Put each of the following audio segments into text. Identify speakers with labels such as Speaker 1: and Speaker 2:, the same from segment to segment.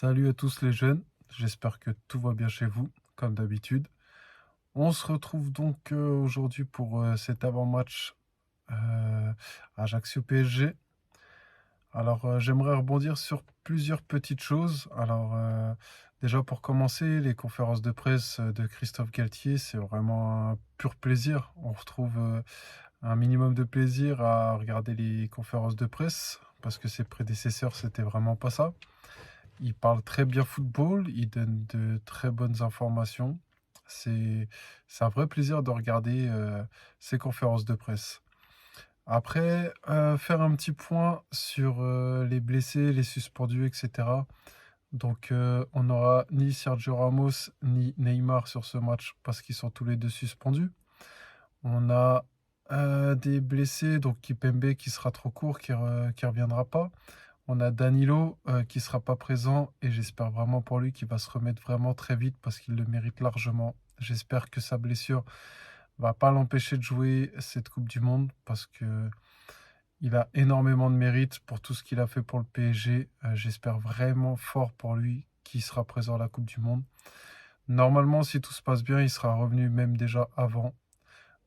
Speaker 1: Salut à tous les jeunes, j'espère que tout va bien chez vous, comme d'habitude. On se retrouve donc aujourd'hui pour cet avant-match euh, Ajaccio-PSG. Alors j'aimerais rebondir sur plusieurs petites choses. Alors déjà pour commencer, les conférences de presse de Christophe Galtier, c'est vraiment un pur plaisir. On retrouve un minimum de plaisir à regarder les conférences de presse, parce que ses prédécesseurs, c'était vraiment pas ça. Il parle très bien football, il donne de très bonnes informations. C'est, c'est un vrai plaisir de regarder ces conférences de presse. Après, faire un petit point sur les blessés, les suspendus, etc. Donc, on n'aura ni Sergio Ramos ni Neymar sur ce match parce qu'ils sont tous les deux suspendus. On a des blessés, donc Kipembe qui sera trop court, qui reviendra pas. On a Danilo qui sera pas présent et j'espère vraiment pour lui qu'il va se remettre vraiment très vite parce qu'il le mérite largement. J'espère que sa blessure va pas l'empêcher de jouer cette Coupe du Monde parce que il a énormément de mérite pour tout ce qu'il a fait pour le PSG. J'espère vraiment fort pour lui qu'il sera présent à la Coupe du Monde. Normalement, si tout se passe bien, il sera revenu même déjà avant.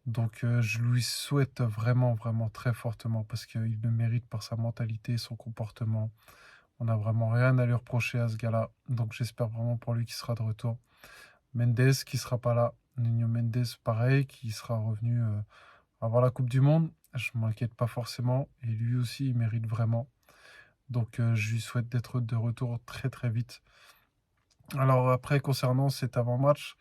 Speaker 1: Donc je lui souhaite vraiment, vraiment très fortement parce qu'il le mérite par sa mentalité, son comportement. On n'a vraiment rien à lui reprocher à ce gars-là. Donc j'espère vraiment pour lui qu'il sera de retour. Mendes qui sera pas là. Nuno Mendes, pareil, qui sera revenu avant la Coupe du Monde. Je m'inquiète pas forcément. Et lui aussi, il mérite vraiment. Donc je lui souhaite d'être de retour très très vite. Alors après, concernant cet avant-match,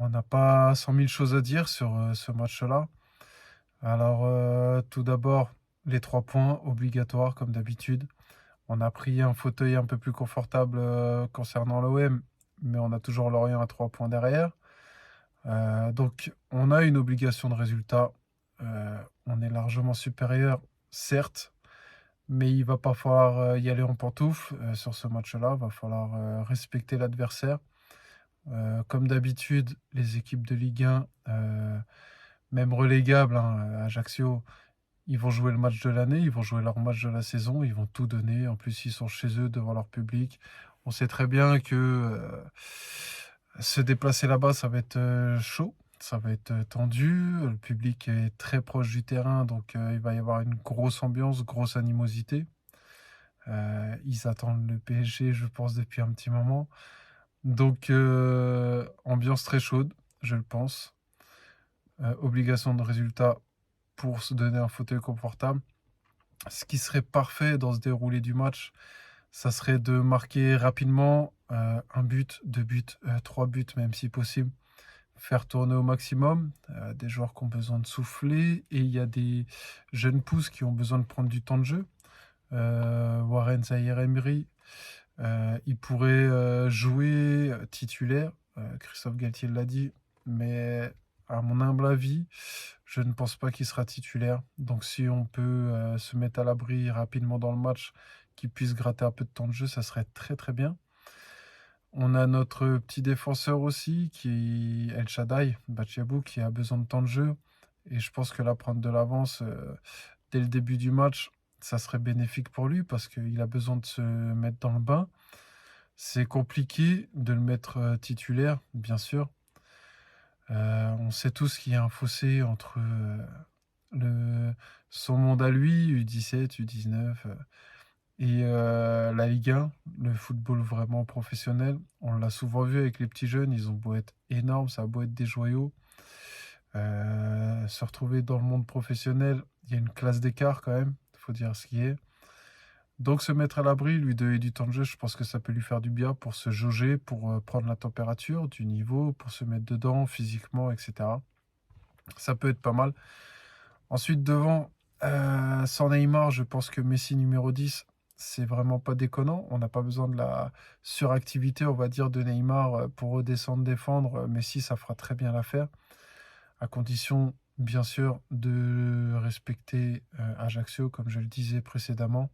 Speaker 1: on n'a pas 100 000 choses à dire sur ce match-là. Alors tout d'abord, les 3 points obligatoires comme d'habitude. On a pris un fauteuil un peu plus confortable concernant l'OM, mais on a toujours Lorient à 3 points derrière. Donc on a une obligation de résultat. On est largement supérieur, certes, mais il va pas falloir y aller en pantoufle sur ce match-là. Il va falloir respecter l'adversaire. Comme d'habitude, les équipes de Ligue 1, même relégables, hein, Ajaccio, ils vont jouer le match de l'année, ils vont jouer leur match de la saison, ils vont tout donner. En plus, ils sont chez eux devant leur public. On sait très bien que se déplacer là-bas, ça va être chaud, ça va être tendu. Le public est très proche du terrain, donc il va y avoir une grosse ambiance, grosse animosité. Ils attendent le PSG, je pense, depuis un petit moment. Donc, ambiance très chaude, je le pense. Obligation de résultat pour se donner un fauteuil confortable. Ce qui serait parfait dans ce déroulé du match, ça serait de marquer rapidement un but, 2 buts, 3 buts même si possible. Faire tourner au maximum. Des joueurs qui ont besoin de souffler et il y a des jeunes pousses qui ont besoin de prendre du temps de jeu. Warren Zaïre-Emery, il pourrait jouer titulaire. Christophe Galtier l'a dit, mais à mon humble avis, je ne pense pas qu'il sera titulaire. Donc si on peut se mettre à l'abri rapidement dans le match, qu'il puisse gratter un peu de temps de jeu, ça serait très très bien. On a notre petit défenseur aussi, qui est El Shaddai, Bachiabou, qui a besoin de temps de jeu. Et je pense que là, prendre de l'avance dès le début du match, ça serait bénéfique pour lui parce qu'il a besoin de se mettre dans le bain. C'est compliqué de le mettre titulaire, bien sûr. On sait tous qu'il y a un fossé entre le, son monde à lui, U17, U19, et la Ligue 1, le football vraiment professionnel. On l'a souvent vu avec les petits jeunes, ils ont beau être énormes, ça a beau être des joyaux. Se retrouver dans le monde professionnel, il y a une classe d'écart quand même, il faut dire ce qui est. Donc se mettre à l'abri, lui donner du temps de jeu, je pense que ça peut lui faire du bien pour se jauger, pour prendre la température du niveau, pour se mettre dedans physiquement, etc. Ça peut être pas mal. Ensuite, devant, sans Neymar, je pense que Messi numéro 10, c'est vraiment pas déconnant. On n'a pas besoin de la suractivité, on va dire, de Neymar pour redescendre, défendre. Messi, ça fera très bien l'affaire, à condition, bien sûr, de respecter Ajaccio, comme je le disais précédemment.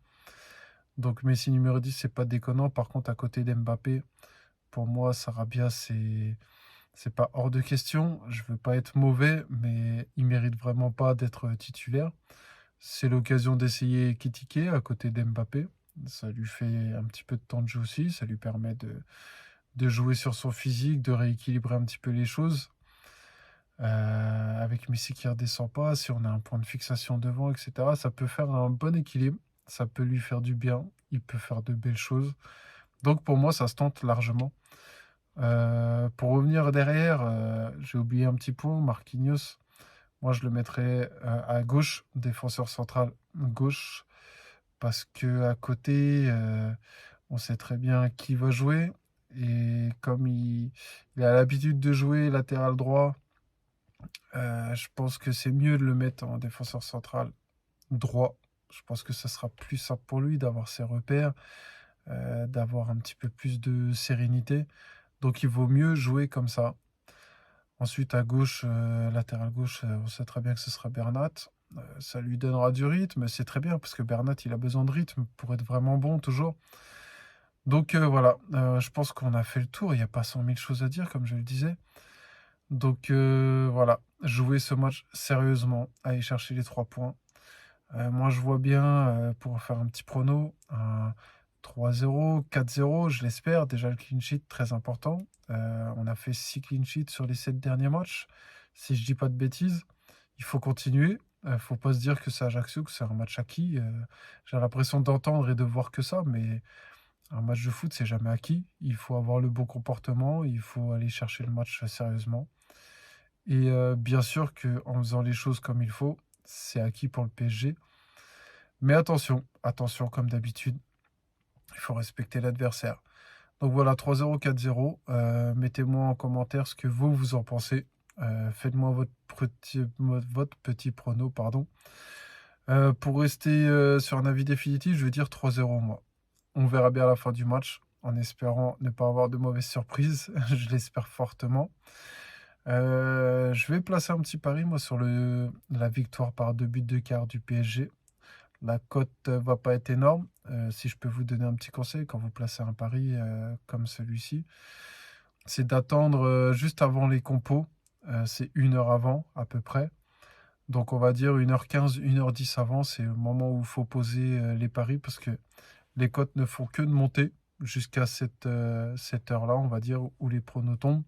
Speaker 1: Donc Messi numéro 10, c'est pas déconnant. Par contre, à côté d'Mbappé, pour moi, Sarabia, c'est pas hors de question. Je veux pas être mauvais, mais il mérite vraiment pas d'être titulaire. C'est l'occasion d'essayer Kitike à côté d'Mbappé. Ça lui fait un petit peu de temps de jeu aussi. Ça lui permet de jouer sur son physique, de rééquilibrer un petit peu les choses. Avec Messi qui redescend pas, si on a un point de fixation devant, etc., ça peut faire un bon équilibre. Ça peut lui faire du bien. Il peut faire de belles choses. Donc pour moi, ça se tente largement. Pour revenir derrière, j'ai oublié un petit point, Marquinhos. Moi, je le mettrais à gauche, défenseur central gauche, parce que à côté, on sait très bien qui va jouer. Et comme il a l'habitude de jouer latéral droit, je pense que c'est mieux de le mettre en défenseur central droit. Je pense que ça sera plus simple pour lui d'avoir ses repères, d'avoir un petit peu plus de sérénité. Donc il vaut mieux jouer comme ça. Ensuite, à gauche, latéral gauche, on sait très bien que ce sera Bernat. Ça lui donnera du rythme, c'est très bien, parce que Bernat, il a besoin de rythme pour être vraiment bon, toujours. Donc voilà, je pense qu'on a fait le tour, il n'y a pas 100 000 choses à dire, comme je le disais. Donc voilà, jouer ce match sérieusement, aller chercher les 3 points. Moi, je vois bien, pour faire un petit prono, un 3-0, 4-0, je l'espère. Déjà, le clean sheet, très important. On a fait 6 clean sheets sur les 7 derniers matchs, si je dis pas de bêtises. Il faut continuer. Faut pas se dire que c'est Ajaccio, que c'est un match acquis. J'ai l'impression d'entendre et de voir que ça, mais un match de foot, c'est jamais acquis. Il faut avoir le bon comportement, il faut aller chercher le match sérieusement. Et bien sûr qu'en faisant les choses comme il faut, c'est acquis pour le PSG. Mais attention, attention comme d'habitude, il faut respecter l'adversaire. Donc voilà, 3-0, 4-0. Mettez-moi en commentaire ce que vous en pensez. Faites-moi votre petit prono, pardon. Pour rester sur un avis définitif, je veux dire 3-0 moi. On verra bien à la fin du match, en espérant ne pas avoir de mauvaises surprises. Je l'espère fortement. Je vais placer un petit pari, moi, sur la victoire par 2 buts de quart du PSG. La cote va pas être énorme. Si je peux vous donner un petit conseil quand vous placez un pari comme celui-ci, c'est d'attendre juste avant les compos. C'est 1 heure avant à peu près. Donc on va dire 1h15, 1h10 avant, c'est le moment où il faut poser les paris parce que les cotes ne font que de monter jusqu'à cette heure-là, on va dire, où les pronos tombent.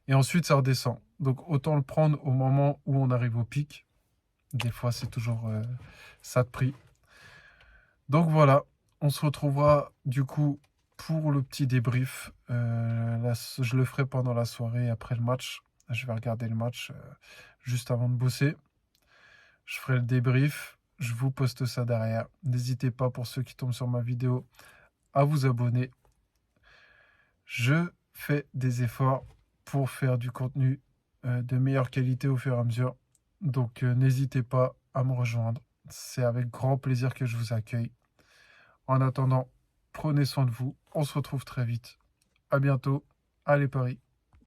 Speaker 1: Et ensuite ça redescend. Donc autant le prendre au moment où on arrive au pic. Des fois c'est toujours ça de prix. Donc voilà, on se retrouvera du coup pour le petit débrief. Je le ferai pendant la soirée après le match. Je vais regarder le match juste avant de bosser. Je ferai le débrief. Je vous poste ça derrière. N'hésitez pas, pour ceux qui tombent sur ma vidéo, à vous abonner. Je fais des efforts pour faire du contenu de meilleure qualité au fur et à mesure. Donc n'hésitez pas à me rejoindre. C'est avec grand plaisir que je vous accueille. En attendant, prenez soin de vous. On se retrouve très vite. À bientôt. Allez Paris.